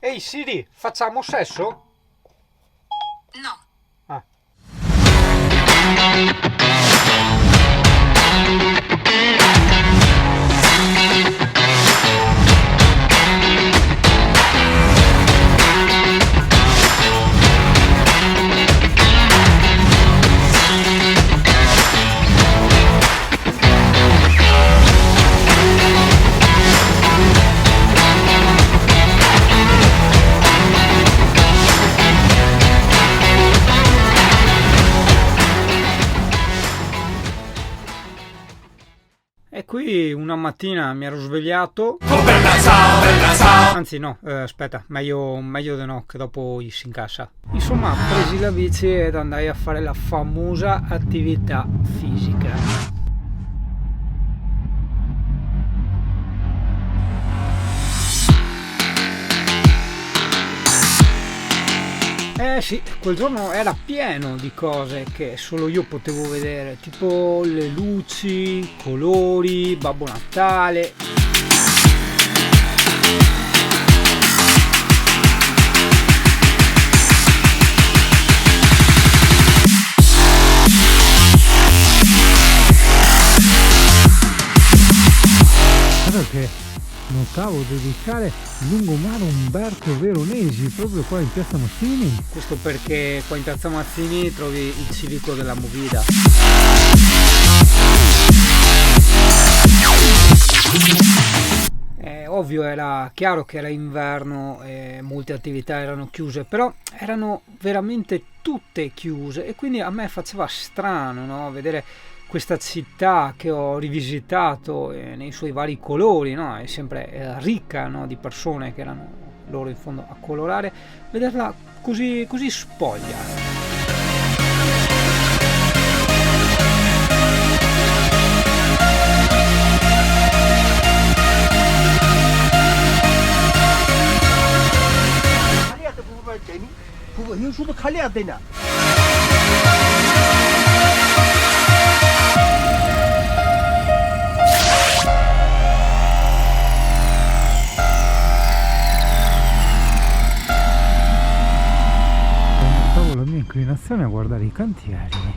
Ehi Siri, facciamo sesso? No. Ah. E qui una mattina mi ero svegliato. Anzi no, aspetta, meglio di no, che dopo si incassa. Insomma, presi la bici ed andai a fare la famosa attività fisica. Eh sì, quel giorno era pieno di cose che solo io potevo vedere, tipo le luci, colori, Babbo Natale. Guarda che notavo dedicare lungomare Umberto Veronesi proprio qua in piazza Mazzini. Questo perché qua in piazza Mazzini trovi il civico della Movida. Ovvio, era chiaro che era inverno e molte attività erano chiuse, però erano veramente tutte chiuse e quindi a me faceva strano, no? Vedere questa città che ho rivisitato nei suoi vari colori, no? È sempre ricca, no? Di persone che erano loro in fondo a colorare, vederla così spoglia. La mia inclinazione a guardare i cantieri.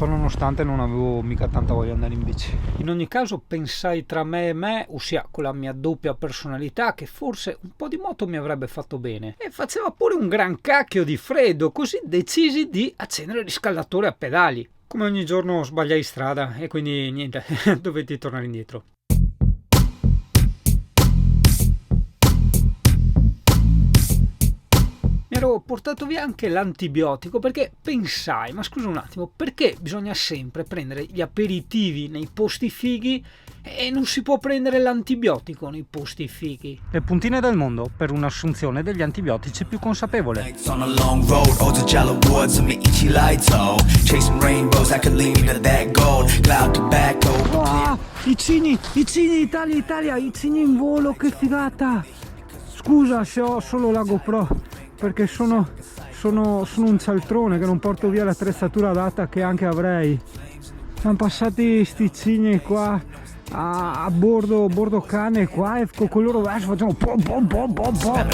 Nonostante non avevo mica tanta voglia di andare in bici. In ogni caso pensai tra me e me, ossia con la mia doppia personalità, che forse un po' di moto mi avrebbe fatto bene e faceva pure un gran cacchio di freddo, così decisi di accendere il riscaldatore a pedali. Come ogni giorno sbagliai strada e quindi niente, dovetti tornare indietro. Mi ero portato via anche l'antibiotico perché pensai, ma scusa un attimo, perché bisogna sempre prendere gli aperitivi nei posti fighi e non si può prendere l'antibiotico nei posti fighi? Le puntine del mondo per un'assunzione degli antibiotici più consapevole. Wow, i cigni, Italia, i cigni in volo, che figata! Scusa se ho solo la GoPro, perché sono un cialtrone che non porto via l'attrezzatura adatta che anche avrei. Siamo passati sti cigni qua a bordo cane qua e con loro verso facciamo pom pom pom pom pom.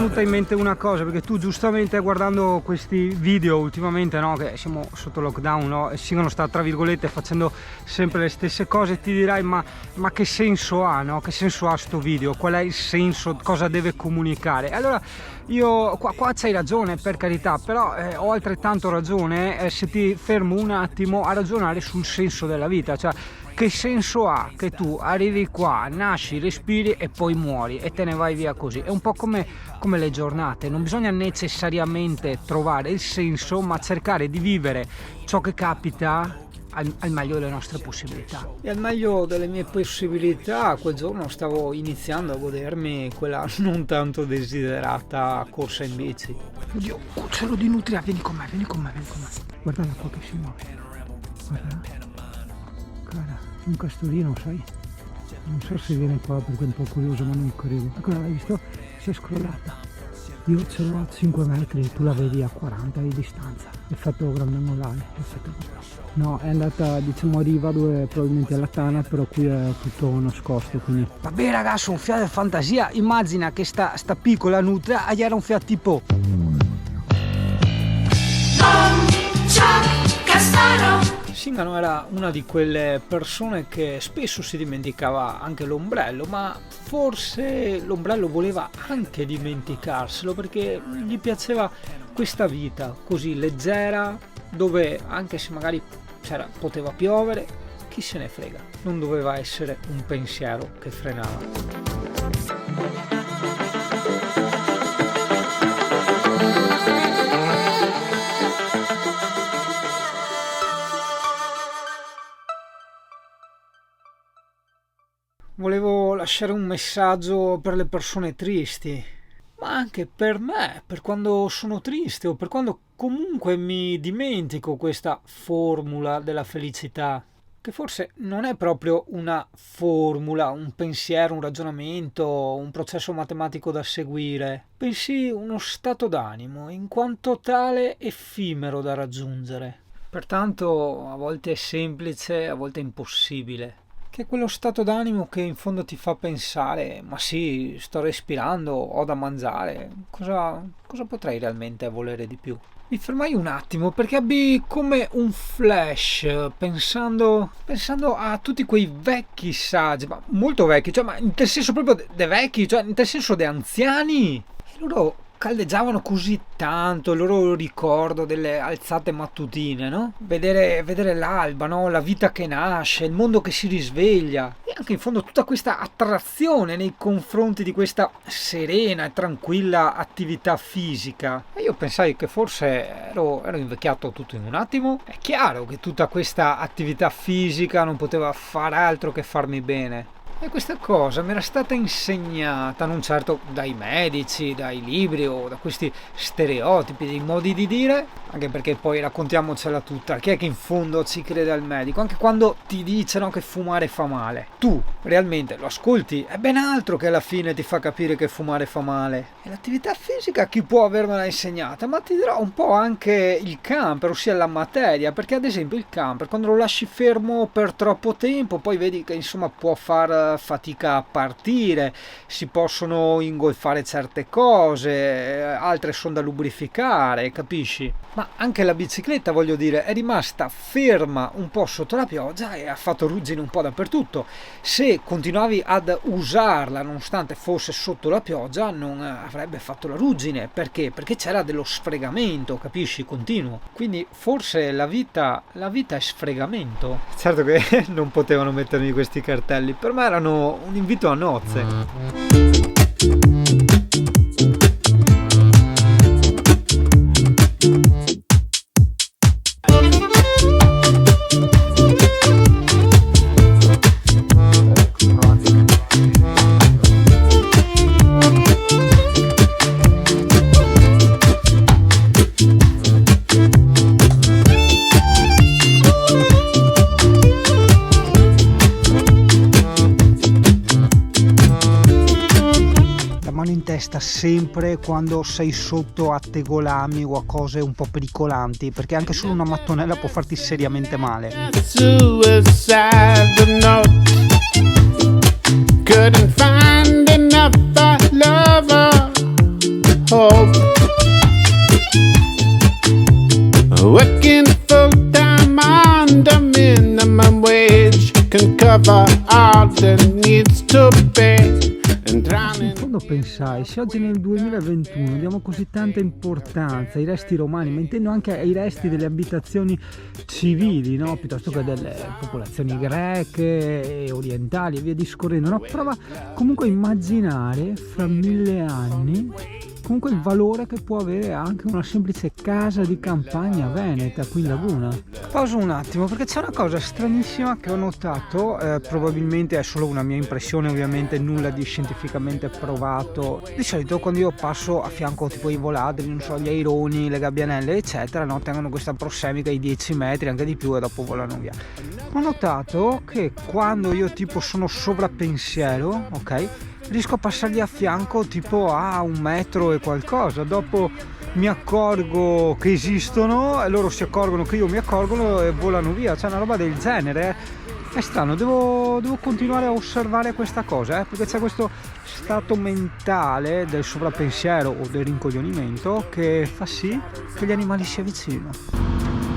venuta in mente una cosa, perché tu giustamente guardando questi video ultimamente, no, che siamo sotto lockdown, no, e Singano sta tra virgolette facendo sempre le stesse cose, ti dirai ma che senso ha, no? Che senso ha sto video? Qual è il senso? Cosa deve comunicare? Allora io qua c'hai ragione, per carità, però ho altrettanto ragione se ti fermo un attimo a ragionare sul senso della vita, cioè che senso ha che tu arrivi qua, nasci, respiri e poi muori e te ne vai via così? È un po' come le giornate, non bisogna necessariamente trovare il senso, ma cercare di vivere ciò che capita al meglio delle nostre possibilità. E al meglio delle mie possibilità, quel giorno stavo iniziando a godermi quella non tanto desiderata corsa in bici. Oddio, cucciolo di nutria, vieni con me. Guardala qua che si muove. Guarda. Cara, un castorino, sai? Non so se viene qua perché è un po' curioso, ma non credo. Eccola, l'hai visto? Si è scrollata. Io ce l'ho a 5 metri, tu la vedi a 40 di distanza. Effetto grande angolare. No, è andata, diciamo, a riva dove probabilmente è la tana, però qui è tutto nascosto, quindi... Vabbè ragazzi, un fiato di fantasia. Immagina che sta piccola nutria era un fiato tipo... Singano era una di quelle persone che spesso si dimenticava anche l'ombrello, ma forse l'ombrello voleva anche dimenticarselo perché gli piaceva questa vita così leggera, dove anche se magari poteva piovere, chi se ne frega, non doveva essere un pensiero che frenava. Volevo lasciare un messaggio per le persone tristi, ma anche per me, per quando sono triste o per quando comunque mi dimentico questa formula della felicità, che forse non è proprio una formula, un pensiero, un ragionamento, un processo matematico da seguire, bensì uno stato d'animo, in quanto tale effimero da raggiungere. Pertanto a volte è semplice, a volte è impossibile. Che è quello stato d'animo che in fondo ti fa pensare, ma sì, sto respirando, ho da mangiare, cosa potrei realmente volere di più? Mi fermai un attimo perché ebbi come un flash pensando a tutti quei vecchi saggi, ma molto vecchi, cioè ma nel senso proprio de vecchi, cioè nel senso de anziani. E loro caldeggiavano così tanto il loro ricordo delle alzate mattutine, no? Vedere l'alba, no? La vita che nasce, il mondo che si risveglia e anche in fondo tutta questa attrazione nei confronti di questa serena e tranquilla attività fisica. E io pensai che forse ero invecchiato tutto in un attimo. È chiaro che tutta questa attività fisica non poteva far altro che farmi bene. E questa cosa mi era stata insegnata, non certo dai medici, dai libri o da questi stereotipi, dei modi di dire, anche perché poi raccontiamocela tutta, chi è che in fondo ci crede al medico? Anche quando ti dicono che fumare fa male, tu realmente lo ascolti? È ben altro che alla fine ti fa capire che fumare fa male. E l'attività fisica chi può avermela insegnata? Ma ti dirò un po' anche il camper, ossia la materia, perché ad esempio il camper quando lo lasci fermo per troppo tempo poi vedi che insomma può far fatica a partire, si possono ingolfare certe cose, altre sono da lubrificare, capisci? Ma anche la bicicletta, voglio dire, è rimasta ferma un po' sotto la pioggia e ha fatto ruggine un po' dappertutto. Se continuavi ad usarla nonostante fosse sotto la pioggia non avrebbe fatto la ruggine. Perché? Perché c'era dello sfregamento, capisci? Continuo. Quindi forse la vita è sfregamento. Certo che non potevano mettermi questi cartelli, per me erano un invito a nozze. Sempre quando sei sotto a tegolami o a cose un po' pericolanti, perché anche solo una mattonella può farti seriamente male. bills to pay and drowning. In fondo pensai, se oggi nel 2021 diamo così tanta importanza ai resti romani, ma intendo anche ai resti delle abitazioni civili, no? Piuttosto che delle popolazioni greche e orientali e via discorrendo, no? Prova comunque a immaginare fra 1000 anni comunque il valore che può avere anche una semplice casa di campagna veneta qui in laguna. Pauso un attimo perché c'è una cosa stranissima che ho notato, probabilmente è solo una mia impressione, ovviamente nulla di scientificamente provato. Di solito quando io passo a fianco tipo i volatili, non so, gli aironi, le gabbianelle eccetera, no? Tengono questa prossemica di 10 metri, anche di più, e dopo volano via. Ho notato che quando io tipo sono sovrappensiero, ok, riesco a passargli a fianco tipo a 1 metro e qualcosa, dopo mi accorgo che esistono e loro si accorgono che io mi accorgo e volano via, c'è una roba del genere. È strano, devo continuare a osservare questa cosa, perché c'è questo stato mentale del sovrappensiero o del rincoglionimento che fa sì che gli animali si avvicinino.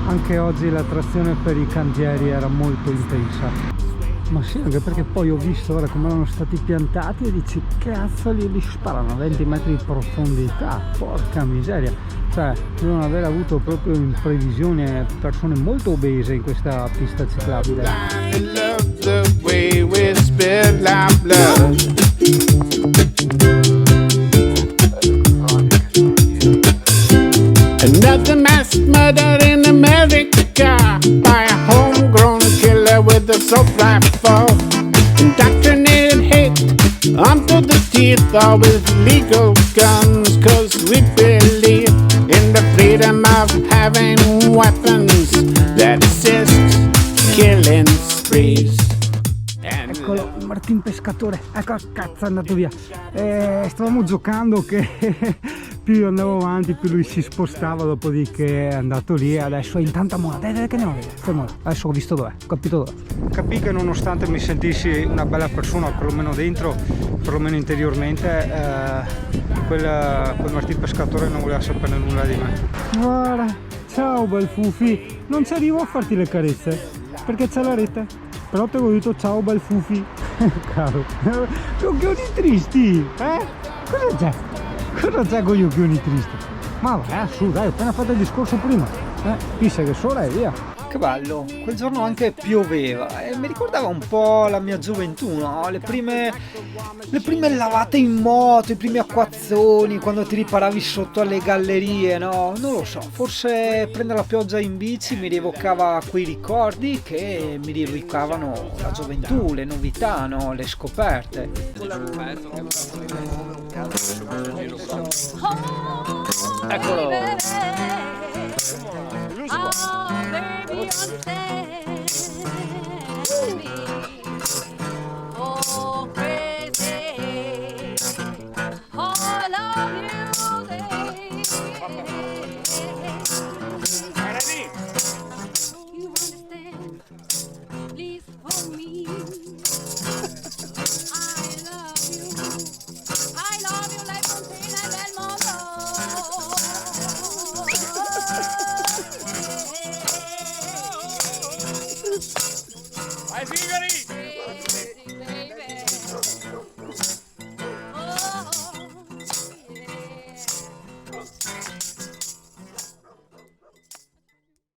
Anche oggi l'attrazione per i cantieri era molto intensa. Ma sì, anche perché poi ho visto ora come erano stati piantati e dici cazzo li sparano a 20 metri di profondità, porca miseria, cioè devono aver avuto proprio in previsione persone molto obese in questa pista ciclabile. I love the way we spill our blood. Another mass murder in America by a homegrown killer with a assault rifle. Indoctrinated hate onto the teeth, all with legal guns, 'cause we believe in the freedom of having weapons that assist killing sprees. Eccolo, Martin Pescatore, ecco, cazzo è andato via. Stavamo giocando che più andavo avanti più lui si spostava, dopodiché è andato lì e adesso è in tanta moda. Dai che andiamo a vedere, fermo là. Adesso ho visto dov'è, ho capito dov'è. Capì che nonostante mi sentissi una bella persona, perlomeno dentro, perlomeno interiormente, quel Martin Pescatore non voleva sapere nulla di me. Guarda, ciao bel Fufi, non ci arrivo a farti le carezze perché c'è la rete. Però te l'ho detto ciao bel Fufi. Caro, che occhioni tristi, Cosa c'è? Cosa c'è con gli occhioni tristi? Ma vai su, dai, ho appena fatto il discorso prima. Pissa che sola e via. Che bello, quel giorno anche pioveva e mi ricordava un po' la mia gioventù, no? Le prime lavate in moto, i primi acquazzoni, quando ti riparavi sotto alle gallerie, no? Non lo so, forse prendere la pioggia in bici mi rievocava quei ricordi che mi rievocavano la gioventù, le novità, no? Le scoperte. Eccolo! Vai sigari!